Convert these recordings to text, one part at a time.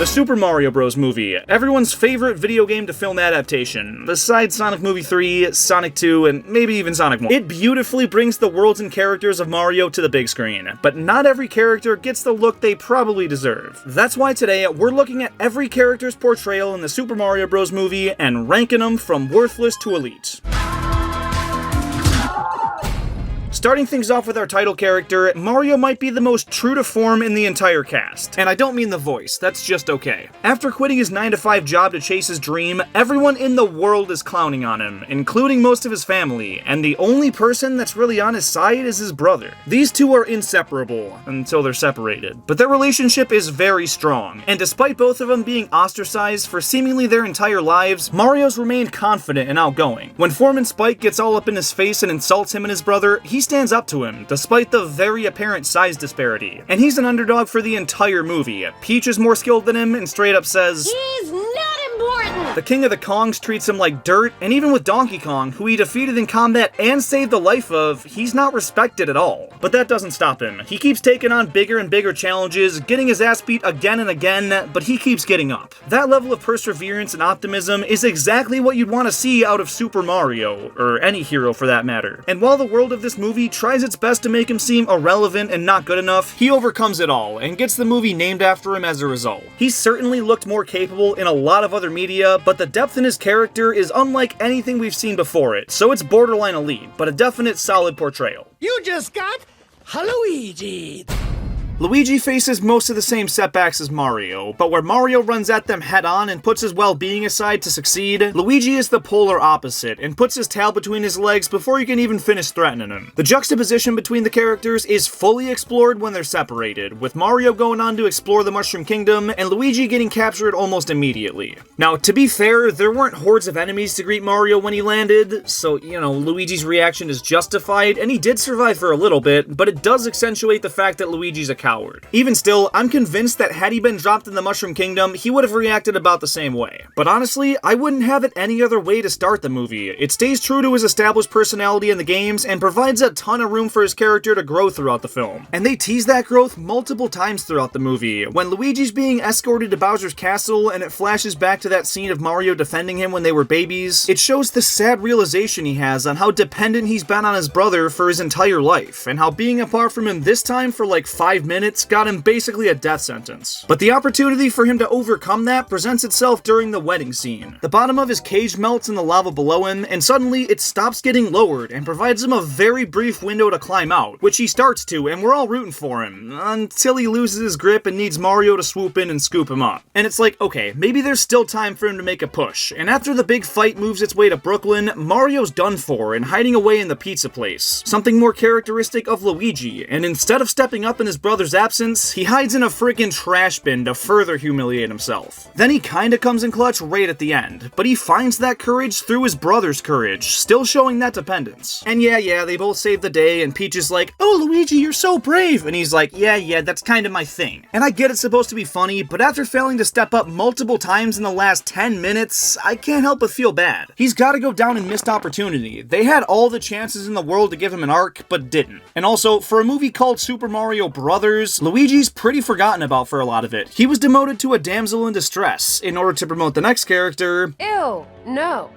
The Super Mario Bros. Movie, everyone's favorite video game to film adaptation, besides Sonic Movie 3, Sonic 2, and maybe even Sonic 1. It beautifully brings the worlds and characters of Mario to the big screen, but not every character gets the look they probably deserve. That's why today we're looking at every character's portrayal in the Super Mario Bros. Movie and ranking them from worthless to elite. Starting things off with our title character, Mario might be the most true to form in the entire cast. And I don't mean the voice, that's just okay. After quitting his 9-to-5 job to chase his dream, everyone in the world is clowning on him, including most of his family, and the only person that's really on his side is his brother. These two are inseparable, until they're separated, but their relationship is very strong, and despite both of them being ostracized for seemingly their entire lives, Mario's remained confident and outgoing. When Foreman Spike gets all up in his face and insults him and his brother, he stands up to him, despite the very apparent size disparity. And he's an underdog for the entire movie. Peach is more skilled than him and straight up says, "He's not important!" The King of the Kongs treats him like dirt, and even with Donkey Kong, who he defeated in combat and saved the life of, he's not respected at all. But that doesn't stop him. He keeps taking on bigger and bigger challenges, getting his ass beat again and again, but he keeps getting up. That level of perseverance and optimism is exactly what you'd want to see out of Super Mario, or any hero for that matter. And while the world of this movie tries its best to make him seem irrelevant and not good enough, he overcomes it all, and gets the movie named after him as a result. He's certainly looked more capable in a lot of other media, but the depth in his character is unlike anything we've seen before it, so it's borderline elite, but a definite solid portrayal. You just got Luigi. Luigi faces most of the same setbacks as Mario, but where Mario runs at them head-on and puts his well-being aside to succeed, Luigi is the polar opposite and puts his tail between his legs before you can even finish threatening him. The juxtaposition between the characters is fully explored when they're separated, with Mario going on to explore the Mushroom Kingdom and Luigi getting captured almost immediately. Now, to be fair, there weren't hordes of enemies to greet Mario when he landed, so, Luigi's reaction is justified, and he did survive for a little bit, but it does accentuate the fact that Luigi's a coward. Even still, I'm convinced that had he been dropped in the Mushroom Kingdom, he would have reacted about the same way. But honestly, I wouldn't have it any other way to start the movie. It stays true to his established personality in the games and provides a ton of room for his character to grow throughout the film. And they tease that growth multiple times throughout the movie. When Luigi's being escorted to Bowser's castle and it flashes back to that scene of Mario defending him when they were babies, it shows the sad realization he has on how dependent he's been on his brother for his entire life, and how being apart from him this time for like 5 minutes got him basically a death sentence. But the opportunity for him to overcome that presents itself during the wedding scene. The bottom of his cage melts in the lava below him, and suddenly it stops getting lowered and provides him a very brief window to climb out, which he starts to, and we're all rooting for him, until he loses his grip and needs Mario to swoop in and scoop him up. And it's like, okay, maybe there's still time for him to make a push, and after the big fight moves its way to Brooklyn, Mario's done for and hiding away in the pizza place, something more characteristic of Luigi, and instead of stepping up in his brother's absence, he hides in a freaking trash bin to further humiliate himself. Then he kinda comes in clutch right at the end, but he finds that courage through his brother's courage, still showing that dependence. And yeah, they both save the day, and Peach is like, "Oh Luigi, you're so brave!" And he's like, yeah, that's kinda my thing. And I get it's supposed to be funny, but after failing to step up multiple times in the last 10 minutes, I can't help but feel bad. He's gotta go down in missed opportunity. They had all the chances in the world to give him an arc, but didn't. And also, for a movie called Super Mario Brothers, Luigi's pretty forgotten about for a lot of it. He was demoted to a damsel in distress in order to promote the next character. Ew, no.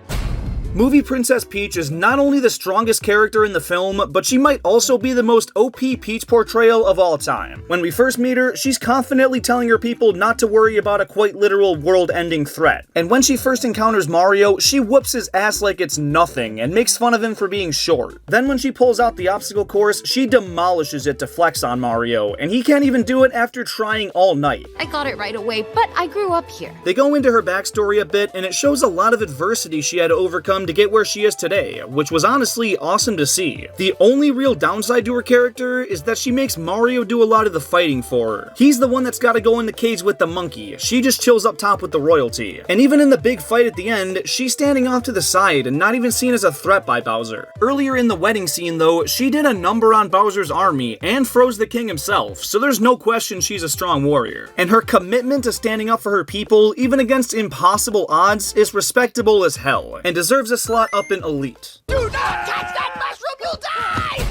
Movie Princess Peach is not only the strongest character in the film, but she might also be the most OP Peach portrayal of all time. When we first meet her, she's confidently telling her people not to worry about a quite literal world-ending threat. And when she first encounters Mario, she whoops his ass like it's nothing and makes fun of him for being short. Then when she pulls out the obstacle course, she demolishes it to flex on Mario, and he can't even do it after trying all night. I got it right away, but I grew up here. They go into her backstory a bit, and it shows a lot of adversity she had to overcome to get where she is today, which was honestly awesome to see. The only real downside to her character is that she makes Mario do a lot of the fighting for her. He's the one that's gotta go in the cage with the monkey. She just chills up top with the royalty. And even in the big fight at the end, she's standing off to the side and not even seen as a threat by Bowser. Earlier in the wedding scene though, she did a number on Bowser's army and froze the king himself, so there's no question she's a strong warrior. And her commitment to standing up for her people, even against impossible odds, is respectable as hell, and deserves a slot up in elite. Do not touch that mushroom, you'll die!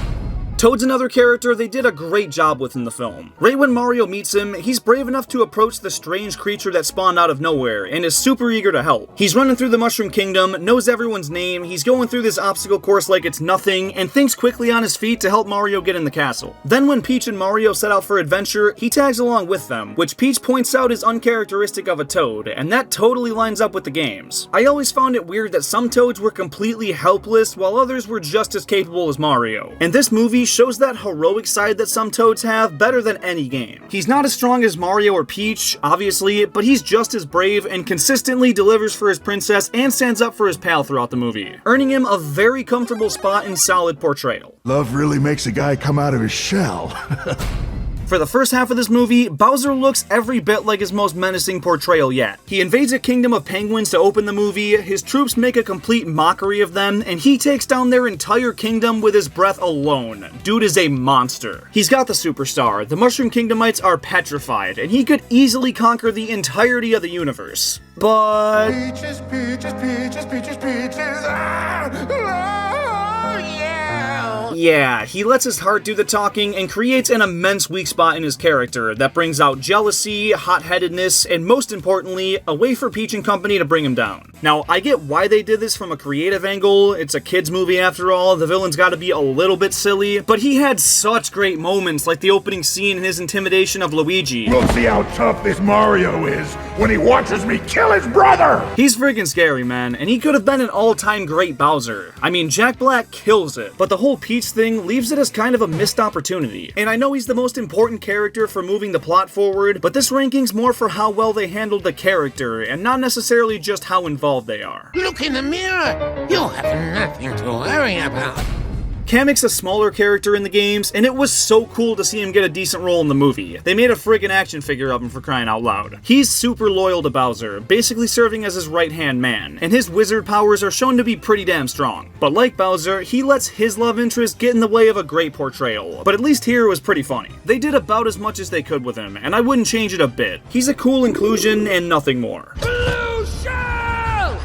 Toad's another character they did a great job with in the film. Right when Mario meets him, he's brave enough to approach the strange creature that spawned out of nowhere, and is super eager to help. He's running through the Mushroom Kingdom, knows everyone's name, he's going through this obstacle course like it's nothing, and thinks quickly on his feet to help Mario get in the castle. Then when Peach and Mario set out for adventure, he tags along with them, which Peach points out is uncharacteristic of a Toad, and that totally lines up with the games. I always found it weird that some Toads were completely helpless, while others were just as capable as Mario. And this movie shows that heroic side that some Toads have better than any game. He's not as strong as Mario or Peach, obviously, but he's just as brave and consistently delivers for his princess and stands up for his pal throughout the movie, earning him a very comfortable spot in solid portrayal. Love really makes a guy come out of his shell. For the first half of this movie, Bowser looks every bit like his most menacing portrayal yet. He invades a kingdom of penguins to open the movie, his troops make a complete mockery of them, and he takes down their entire kingdom with his breath alone. Dude is a monster. He's got the superstar, the Mushroom Kingdomites are petrified, and he could easily conquer the entirety of the universe. But... Peaches, peaches, peaches, peaches, peaches, ah! Oh, yeah! yeah, he lets his heart do the talking and creates an immense weak spot in his character that brings out jealousy, hot-headedness, and most importantly, a way for Peach and company to bring him down. Now, I get why they did this from a creative angle, it's a kid's movie after all, the villain's gotta be a little bit silly, but he had such great moments like the opening scene and his intimidation of Luigi. We'll see how tough this Mario is when he watches me kill his brother! He's friggin' scary, man, and he could have been an all-time great Bowser. I mean, Jack Black kills it, but the whole Peach thing leaves it as kind of a missed opportunity. And I know he's the most important character for moving the plot forward, but this ranking's more for how well they handled the character, and not necessarily just how involved they are. Look in the mirror. You have nothing to worry about. Kamek's a smaller character in the games, and it was so cool to see him get a decent role in the movie. They made a friggin' action figure of him for crying out loud. He's super loyal to Bowser, basically serving as his right-hand man, and his wizard powers are shown to be pretty damn strong. But like Bowser, he lets his love interest get in the way of a great portrayal, but at least here it was pretty funny. They did about as much as they could with him, and I wouldn't change it a bit. He's a cool inclusion and nothing more. Blue shell!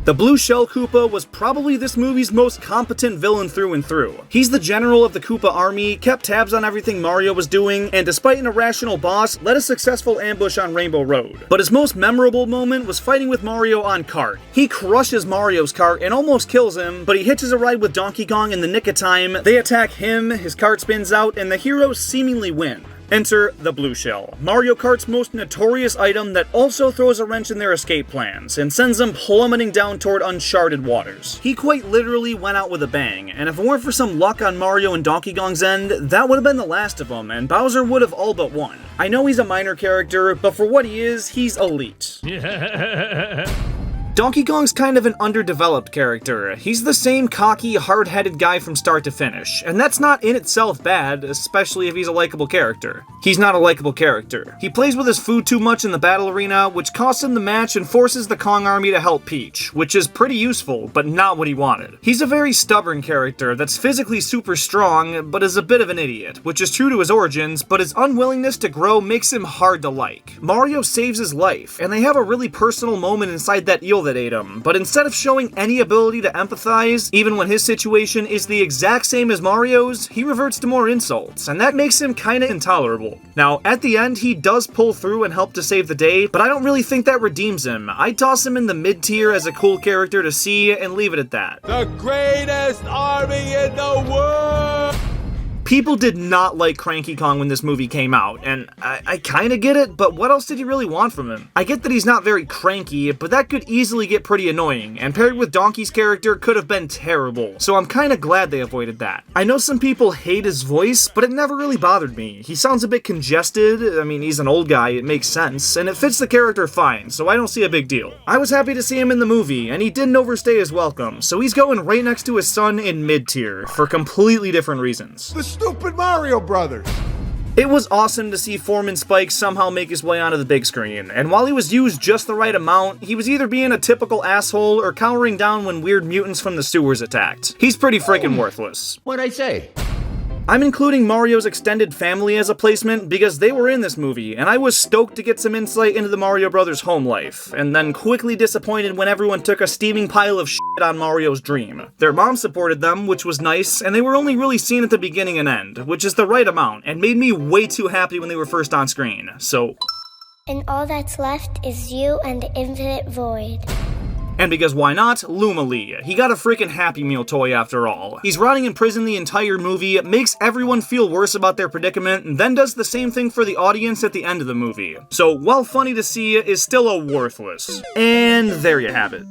The Blue Shell Koopa was probably this movie's most competent villain through and through. He's the general of the Koopa army, kept tabs on everything Mario was doing, and despite an irrational boss, led a successful ambush on Rainbow Road. But his most memorable moment was fighting with Mario on cart. He crushes Mario's cart and almost kills him, but he hitches a ride with Donkey Kong in the nick of time, they attack him, his cart spins out, and the heroes seemingly win. Enter the Blue Shell, Mario Kart's most notorious item that also throws a wrench in their escape plans, and sends them plummeting down toward uncharted waters. He quite literally went out with a bang, and if it weren't for some luck on Mario and Donkey Kong's end, that would have been the last of them, and Bowser would have all but won. I know he's a minor character, but for what he is, he's elite. Donkey Kong's kind of an underdeveloped character. He's the same cocky, hard-headed guy from start to finish, and that's not in itself bad, especially if he's a likable character. He's not a likable character. He plays with his food too much in the battle arena, which costs him the match and forces the Kong army to help Peach, which is pretty useful, but not what he wanted. He's a very stubborn character that's physically super strong, but is a bit of an idiot, which is true to his origins, but his unwillingness to grow makes him hard to like. Mario saves his life, and they have a really personal moment inside that eel that ate him, but instead of showing any ability to empathize, even when his situation is the exact same as Mario's, he reverts to more insults, and that makes him kinda intolerable. Now, at the end, he does pull through and help to save the day, but I don't really think that redeems him. I'd toss him in the mid-tier as a cool character to see, and leave it at that. The greatest army in the world! People did not like Cranky Kong when this movie came out, and I kinda get it, but what else did you really want from him? I get that he's not very cranky, but that could easily get pretty annoying, and paired with Donkey's character could have been terrible, so I'm kinda glad they avoided that. I know some people hate his voice, but it never really bothered me. He sounds a bit congested, I mean, he's an old guy, it makes sense, and it fits the character fine, so I don't see a big deal. I was happy to see him in the movie, and he didn't overstay his welcome, so he's going right next to his son in mid-tier, for completely different reasons. The stupid Mario Brothers! It was awesome to see Foreman Spike somehow make his way onto the big screen, and while he was used just the right amount, he was either being a typical asshole or cowering down when weird mutants from the sewers attacked. He's pretty freaking worthless. What'd I say? I'm including Mario's extended family as a placement because they were in this movie, and I was stoked to get some insight into the Mario Brothers' home life, and then quickly disappointed when everyone took a steaming pile of shit on Mario's dream. Their mom supported them, which was nice, and they were only really seen at the beginning and end, which is the right amount, and made me way too happy when they were first on screen, so... And all that's left is you and the infinite void. And because why not, Lumali. He got a freaking Happy Meal toy after all. He's rotting in prison the entire movie, makes everyone feel worse about their predicament, and then does the same thing for the audience at the end of the movie. So, while funny to see, is still a worthless. And there you have it.